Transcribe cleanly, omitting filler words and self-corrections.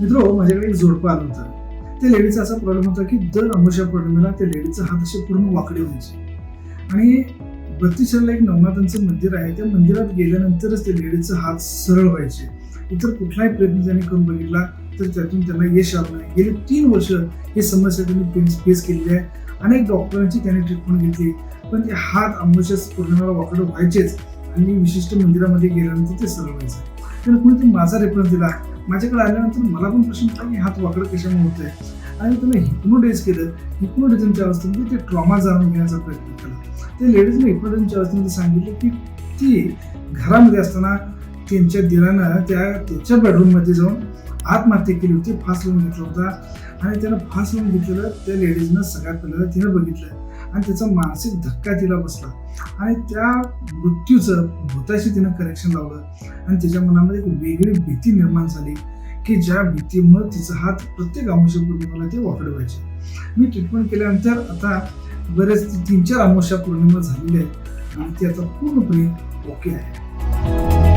मित्रो, माझ्याकडे एक जोडपं आलं होतं. त्या लेडीचा असा प्रॉब्लेम होता की दर अमावस्या पौर्णिमेला त्या लेडीचा हात असे पूर्ण वाकडे व्हायचे. आणि बत्तीसला एक नवनाथांचं मंदिर आहे, त्या मंदिरात गेल्यानंतरच त्या लेडीचा हात सरळ व्हायचे. इतर कुठलाही प्रयत्न त्यांनी करून बघितला तर त्यातून त्यांना यश आलं नाही. गेली 3 वर्ष ही समस्या त्यांनी फेस केलेली आहे. अनेक डॉक्टरांची त्यांनी ट्रीटमेंट घेतली, पण ते हात अमावस्या पौर्णिमेला वाकडे व्हायचेच आणि विशिष्ट मंदिरामध्ये गेल्यानंतर ते सरळ व्हायचं. तर कुणी माझा रेफरन्स दिला. माझ्याकडे आल्यानंतर मला पण प्रश्न होता की हात वाकडं कशामुळे होत आहे. आणि त्यांना हिप्नोटाईज केलं. हिप्नोटिझमच्या अवस्थेमध्ये ते ट्रॉमा जाणून घेण्याचा प्रयत्न केला. त्या लेडीजने हिप्नोटिझमच्या अवस्थेमध्ये सांगितलं की ती घरामध्ये असताना त्यांच्या दिरानं त्याच्या बेडरूममध्ये जाऊन आत्महत्या केली होती, फास लावून घेतला होता. आणि त्यानं फास लावून घेतलेलं त्या लेडीजनं सगळ्यात पहिल्यांदा तिनं बघितलं आणि त्याचा मानसिक धक्का तिला बसला. आणि त्या मृत्यूचं भूताशी तिनं कनेक्शन लावलं आणि तिच्या मनामध्ये एक वेगळी भीती निर्माण झाली की ज्या भीतीमुळे तिचा हात प्रत्येक अमावस्या पौर्णिमेला ते वाकडे व्हायचे. मी ट्रीटमेंट केल्यानंतर आता बरेच 3-4 अमावस्या पौर्णिमा झालेल्या आहेत आणि ती आता पूर्णपणे ओके आहे.